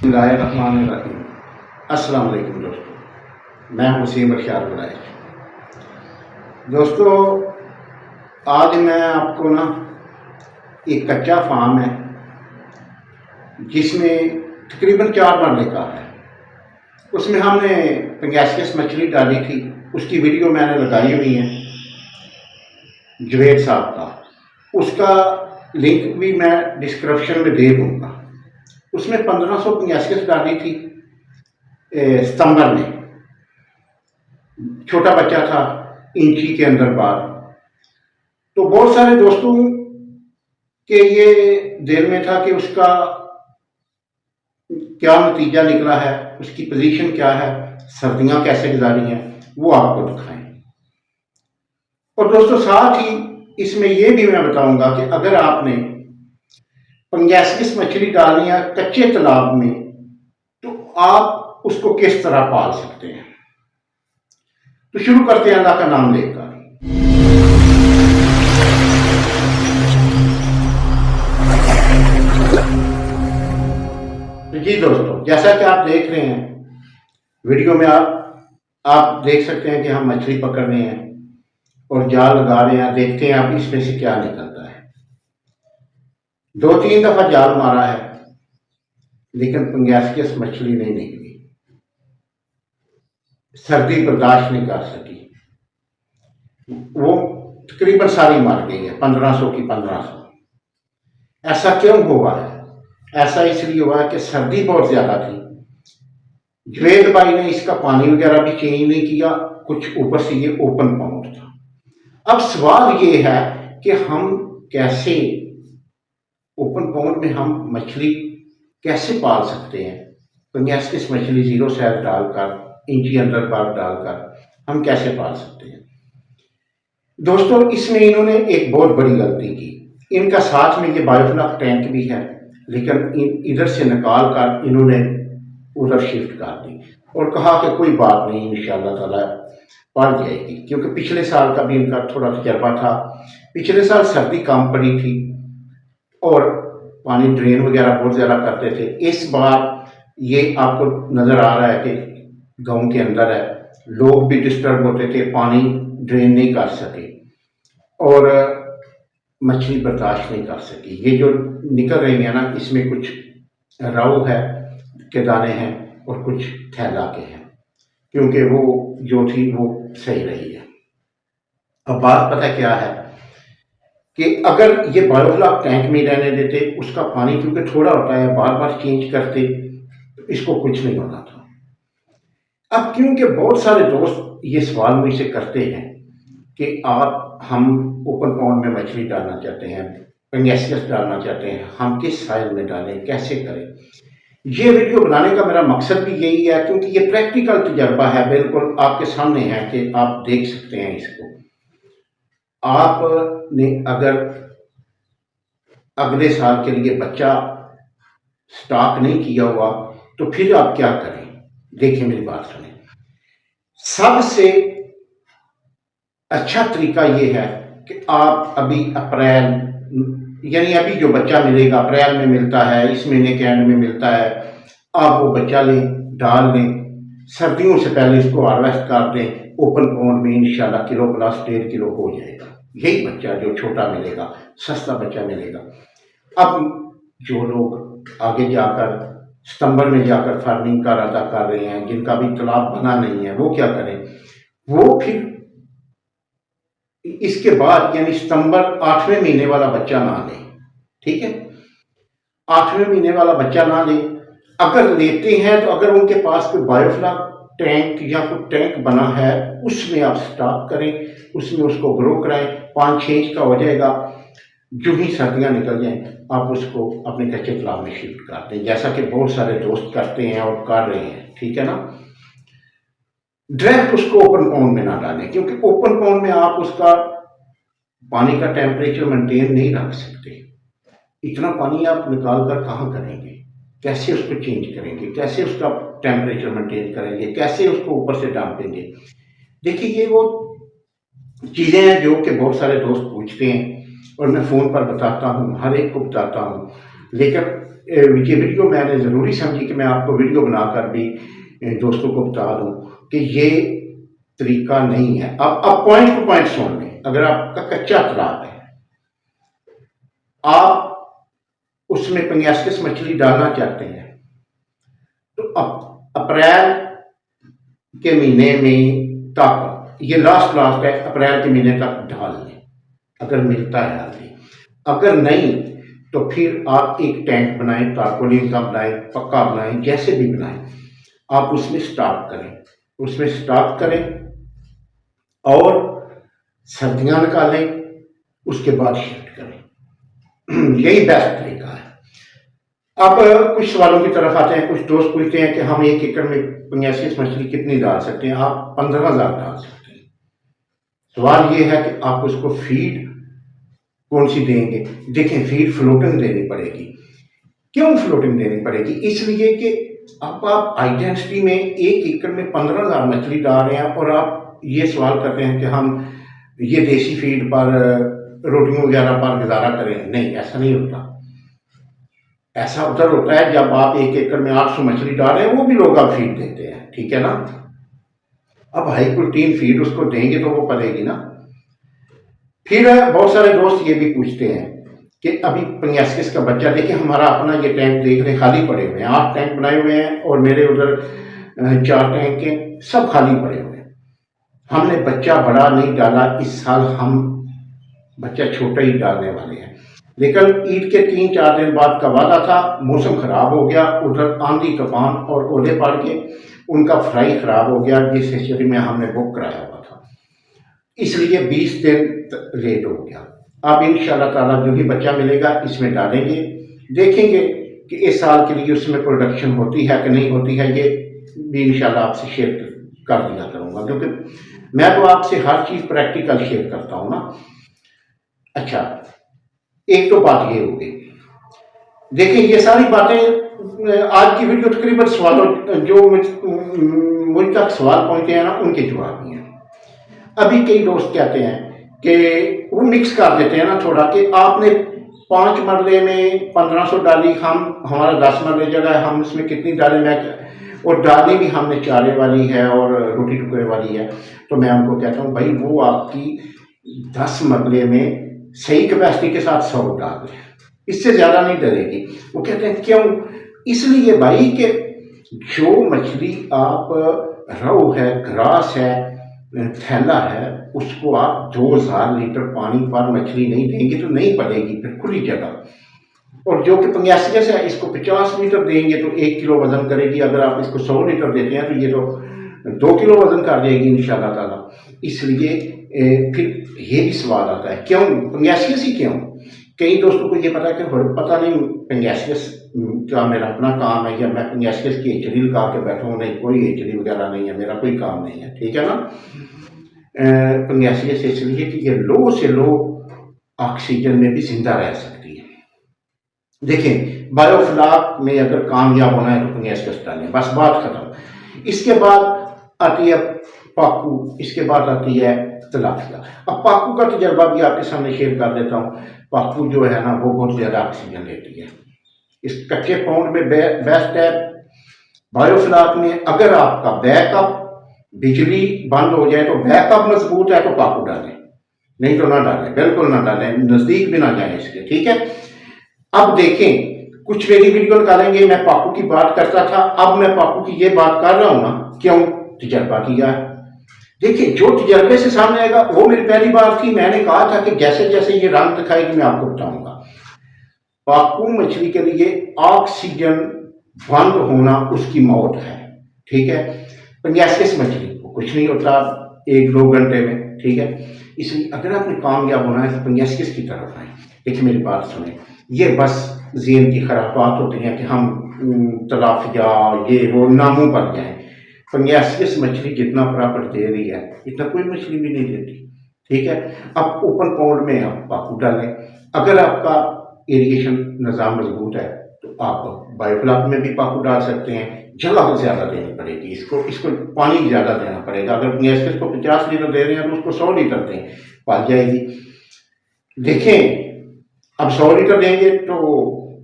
Bismillahirrahmanirrahim. السلام علیکم دوستوں، میں ہوں وسیم بشار بلائش۔ دوستو، آج میں آپ کو ایک کچا فارم ہے جس میں تقریباً 4 مرلے کا ہے، اس میں ہم نے پنگیسکس مچھلی ڈالی تھی، اس کی ویڈیو میں نے لگائی ہوئی ہے جوید صاحب کا، اس کا لنک بھی میں ڈسکرپشن میں دے دوں گا۔ اس میں 1500 پنگیسکس ڈالی تھی ستمبر میں، چھوٹا بچہ تھا انچی کے اندر بار، تو بہت سارے دوستوں کے یہ دل میں تھا کہ اس کا کیا نتیجہ نکلا ہے، اس کی پوزیشن کیا ہے، سردیاں کیسے گزاری ہیں، وہ آپ کو دکھائیں۔ اور دوستو ساتھ ہی اس میں یہ بھی میں بتاؤں گا کہ اگر آپ نے پنگیسکس مچھلی ڈالنی ہے کچے تالاب میں تو آپ اس کو کس طرح پال سکتے ہیں۔ تو شروع کرتے ہیں اللہ کا نام لے کر۔ جی دوستو، جیسا کہ آپ دیکھ رہے ہیں ویڈیو میں، آپ دیکھ سکتے ہیں کہ ہم مچھلی پکڑ رہے ہیں اور جال لگا رہے ہیں، دیکھتے ہیں اب اس میں سے کیا نکلتا ہے۔ 2-3 دفعہ جال مارا ہے لیکن پنگیسکس مچھلی نہیں نکلی، سردی برداشت نہیں کر سکی، وہ تقریباً ساری مر گئی ہے، 1500 کی 1500۔ ایسا کیوں ہوا ہے؟ ایسا اس لیے ہوا ہے کہ سردی بہت زیادہ تھی، جوید بھائی نے اس کا پانی وغیرہ بھی چینج نہیں کیا، کچھ اوپر سے یہ اوپن پاؤنڈ تھا۔ اب سوال یہ ہے کہ ہم کیسے اوپن پاؤنڈ میں ہم مچھلی کیسے پال سکتے ہیں، پنگیسکس مچھلی 0 سیل ڈال کر، انچی انڈر بار ڈال کر ہم کیسے پال سکتے ہیں۔ دوستو اس میں انہوں نے ایک بہت بڑی غلطی کی، ان کا ساتھ میں یہ بایوفلاک ٹینک بھی ہے لیکن ادھر سے نکال کر انہوں نے ادھر شفٹ کر دی اور کہا کہ کوئی بات نہیں، انشاءاللہ تعالی پڑ جائے گی، کیونکہ پچھلے سال کا بھی ان کا تھوڑا تجربہ تھا۔ پچھلے سال سردی کم پڑی تھی اور پانی ڈرین وغیرہ بہت زیادہ کرتے تھے۔ اس بار یہ آپ کو نظر آ رہا ہے کہ گاؤں کے اندر ہے، لوگ بھی ڈسٹرب ہوتے تھے، پانی ڈرین نہیں کر سکے اور مچھلی برداشت نہیں کر سکی۔ یہ جو نکل رہی ہیں اس میں کچھ راؤ ہے کے دانے ہیں اور کچھ تھیلا کے ہیں، کیونکہ وہ جو تھی وہ صحیح رہی ہے۔ اب بات پتہ کیا ہے کہ اگر یہ بایوفلاک ٹینک میں رہنے دیتے، اس کا پانی کیونکہ تھوڑا ہوتا ہے، بار بار چینج کرتے تو اس کو کچھ نہیں ہونا تھا۔ اب کیونکہ بہت سارے دوست یہ سوال مجھ سے کرتے ہیں کہ ہم اوپن پاؤنڈ میں مچھلی ڈالنا چاہتے ہیں، پنگیسکس ڈالنا چاہتے ہیں، ہم کس سائز میں ڈالیں، کیسے کریں۔ یہ ویڈیو بنانے کا میرا مقصد بھی یہی ہے، کیونکہ یہ پریکٹیکل تجربہ ہے، بالکل آپ کے سامنے ہے کہ آپ دیکھ سکتے ہیں اس کو۔ آپ نے اگر اگلے سال کے لیے بچہ سٹاک نہیں کیا ہوا تو پھر آپ کیا کریں؟ دیکھیں میری بات سنیں۔ سب سے اچھا طریقہ یہ ہے کہ آپ ابھی اپریل، یعنی ابھی جو بچہ ملے گا اپریل میں ملتا ہے، اس مہینے کے اینڈ میں ملتا ہے، آپ وہ بچہ لیں، ڈال دیں، سردیوں سے پہلے اس کو ہارویسٹ کر دیں، اوپن پاؤنڈ میں انشاءاللہ کلو پلس 1.5 کلو ہو جائے گا۔ یہی بچہ جو چھوٹا ملے گا، سستا بچہ ملے گا۔ اب جو لوگ آگے جا کر ستمبر میں جا کر فارمنگ کا ارادہ کر رہے ہیں، جن کا بھی تالاب بنا نہیں ہے، وہ کیا کریں؟ وہ پھر اس کے بعد یعنی ستمبر 8ویں مہینے والا بچہ نہ لیں، ٹھیک ہے؟ 8ویں مہینے والا بچہ نہ لیں۔ اگر لیتے ہیں تو اگر ان کے پاس کوئی بایوفلاک ٹینک یا کوئی ٹینک بنا ہے، اس میں آپ سٹاک کریں، اس میں اس کو گرو کرائیں، 5-6 انچ کا ہو جائے گا۔ جو ہی سردیاں نکل جائیں آپ اس کو اپنے کچے تالاب میں شفٹ کر دیں، جیسا کہ بہت سارے دوست کرتے ہیں اور کر رہے ہیں، ٹھیک ہے نا؟ ڈائریکٹ اس کو اوپن پاؤنڈ میں نہ ڈالیں، کیونکہ اوپن پاؤنڈ میں آپ اس کا پانی کا ٹیمپریچر مینٹین نہیں رکھ سکتے۔ اتنا پانی آپ نکال کر کہاں کریں گے؟ کیسے اس کو چینج کریں گے؟ کیسے اس کا ٹیمپریچر مینٹین کریں گے؟ کیسے اس کو اوپر سے ڈالیں گے؟ دیکھیے یہ وہ چیزیں ہیں جو کہ بہت سارے دوست پوچھتے ہیں اور میں فون پر بتاتا ہوں، ہر ایک کو بتاتا ہوں۔ لیکن یہ ویڈیو میں نے ضروری سمجھی کہ میں آپ کو ویڈیو بنا کر بھی دوستوں کو بتا دوں کہ یہ طریقہ نہیں ہے. اب پوائنٹ ٹو پوائنٹ سن لیں. اگر آپ کا کچا تالاب ہے، آپ اس میں پنگیسکس مچھلی ڈالنا چاہتے ہیں، تو اپریل کے مہینے میں تک، یہ لاسٹ ہے، اپریل کے مہینے تک ڈال لیں اگر ملتا ہے آدمی. اگر نہیں تو پھر آپ ایک ٹینک بنائیں، تارپولین کا بنائیں، پکا بنائیں، جیسے بھی بنائیں، آپ اس میں سٹاک کریں اور سردیاں نکالیں، اس کے بعد شفٹ کریں. یہی بیسٹ طریقہ ہے. اب کچھ سوالوں کی طرف آتے ہیں. کچھ دوست پوچھتے ہیں کہ ہم 1 ایکڑ میں پنگیسکس مچھلی کتنی ڈال سکتے ہیں؟ آپ 15,000 ڈال سکتے ہیں. سوال یہ ہے کہ آپ اس کو فیڈ کون سی دیں گے؟ دیکھیں، فیڈ فلوٹنگ دینی پڑے گی. کیوں فلوٹنگ دینی پڑے گی؟ اس لیے کہ اب آپ ہائی ڈینسٹی میں 1 ایکڑ میں 15,000 مچھلی ڈال رہے ہیں اور آپ یہ سوال کرتے ہیں کہ ہم یہ دیسی فیڈ پر، روٹیوں وغیرہ پر گزارا کریں. نہیں، ایسا نہیں ہوتا. ایسا ادھر ہوتا ہے جب آپ 1 ایکڑ میں 800 مچھلی ڈال رہے ہیں، وہ بھی لوگ آپ فیڈ دیتے ہیں، ٹھیک ہے نا. اب ہائی پروٹین فیڈ اس کو دیں گے تو وہ پلے گی نا. پھر بہت سارے دوست یہ بھی پوچھتے ہیں کہ ابھی پنگیسکس کا بچہ، دیکھیں ہمارا اپنا یہ ٹینک دیکھ رہے خالی پڑے ہوئے ہیں. 8 ٹینک بنائے ہوئے ہیں اور میرے ادھر 4 ٹینک کے سب خالی پڑے ہوئے ہیں. ہم نے بچہ بڑا نہیں ڈالا اس سال، ہم بچہ چھوٹا ہی ڈالنے والے ہیں. لیکن عید کے 3-4 دن بعد کا وعدہ تھا، موسم خراب ہو گیا، ادھر آندھی طوفان اور اولے پڑ کے ان کا فرائی خراب ہو گیا جس ہسٹری میں ہم نے بک کرایا ہوا تھا. اس لیے 20 دن لیٹ ہو گیا. اب انشاءاللہ تعالیٰ جو ہی بچہ ملے گا اس میں ڈالیں گے، دیکھیں گے کہ اس سال کے لیے اس میں پروڈکشن ہوتی ہے کہ نہیں ہوتی ہے. یہ بھی انشاءاللہ آپ سے شیئر کر دیا کروں گا، کیونکہ میں تو آپ سے ہر چیز پریکٹیکل شیئر کرتا ہوں نا. اچھا، ایک تو بات یہ ہوگی. دیکھیں یہ ساری باتیں آج کی ویڈیو تقریباً سوالوں جو مجھ تک سوال پہنچے ہیں نا ان کے جواب ہیں. ابھی کئی دوست کہتے ہیں کہ وہ مکس کر دیتے ہیں نا تھوڑا، کہ آپ نے 5 مرلے میں 1500 ڈالی، ہمارا 10 مرلے جگہ ہے، ہم اس میں کتنی ڈالیں؟ میں اور ڈالنی بھی ہم نے چارے والی ہے اور روٹی ٹکڑے والی ہے. تو میں ان کو کہتا ہوں بھائی وہ آپ کی 10 مرلے میں صحیح کیپیسٹی کے ساتھ 100 ڈال دیں، اس سے زیادہ نہیں ڈلے گی. وہ کہتے ہیں کیوں؟ اس لیے بھائی کہ جو مچھلی آپ رو ہے، گراس ہے، تھیلا ہے، اس کو آپ 2000 لیٹر پانی پر مچھلی نہیں دیں گے تو نہیں پڑے گی پھر کھلی جگہ. اور جو کہ پنگیسکس ہے اس کو 50 لیٹر دیں گے تو 1 کلو وزن کرے گی. اگر آپ اس کو 100 لیٹر دیتے ہیں تو یہ تو 2 کلو وزن کر دے گی انشاءاللہ تعالیٰ. اس لیے پھر یہ بھی سوال آتا ہے کیوں پنگیسکس ہی کیوں؟ کئی دوستوں کو یہ پتا ہے کہ پتہ نہیں پنگیسکس کا میرا اپنا کام ہے یا میں پنگیسکس کی ایچ ڈی لگا کے بیٹھا ہوں. نہیں، کوئی ایچ ڈی وغیرہ نہیں ہے، میرا کوئی کام نہیں ہے، ٹھیک ہے نا. پنگیسکس اس لیے کہ یہ لو سے لو آکسیجن میں بھی زندہ رہ سکتی ہے. دیکھیں بایو فلاک میں اگر کامیاب ہونا ہے تو پنگیسکس ڈالیں، بس بات ختم. اس کے بعد آتی ہے پاکو، اس کے بعد آتی ہے تلاپیا. اب پاکو کا تجربہ بھی آپ کے سامنے شیئر کر دیتا ہوں. پاکو جو ہے نا وہ بہت زیادہ آکسیجن لیتی ہے. اس کچے پاؤنڈ میں بیسٹ ہے. بایو فلاک میں اگر آپ کا بیک اپ بجلی بند ہو جائے تو بیک اپ مضبوط ہے تو پاکو ڈالیں، نہیں تو نہ ڈالیں، بالکل نہ ڈالیں، نزدیک بھی نہ جائیں اس کے، ٹھیک ہے. اب دیکھیں کچھ میری ویڈیو نکالیں گے، میں پاکو کی بات کرتا تھا، اب میں پاکو کی یہ بات کر رہا ہوں نا کیوں؟ تجربہ کیا ہے. دیکھیں جو تجربے سے سامنے آئے گا وہ میری پہلی بات تھی. میں نے کہا تھا کہ جیسے جیسے یہ رنگ دکھائے گی میں آپ کو بتاؤں گا. پاکو مچھلی کے لیے آکسیجن بند ہونا اس کی موت ہے، ٹھیک ہے. پنگیسکس مچھلی کو کچھ نہیں ہوتا 1-2 گھنٹے میں، ٹھیک ہے. اس لیے اگر آپ نے کامیاب ہونا ہے تو پنگیسکس کی طرف آئیں. دیکھیں میری بات سنیں، یہ بس ذہن کی خرافات ہوتی ہیں کہ ہم تلافیا یہ وہ ناموں پر جائیں. پنگیسکس مچھلی جتنا پراپر دے رہی ہے اتنا کوئی مچھلی بھی نہیں دیتی، ٹھیک ہے. اب اوپن پاؤنڈ میں آپ پاکو ڈالیں. اگر آپ کا ایریگیشن نظام مضبوط ہے تو آپ بایو فلاک میں بھی پاکو ڈال سکتے ہیں. جگہ زیادہ دینی پڑے گی، اس کو پانی زیادہ دینا پڑے گا. اگر پنگیسکس کو 50 لیٹر دے رہے ہیں تو اس کو 100 لیٹر دیں، پل جائے گی. دیکھیں اب 100 لیٹر دیں گے تو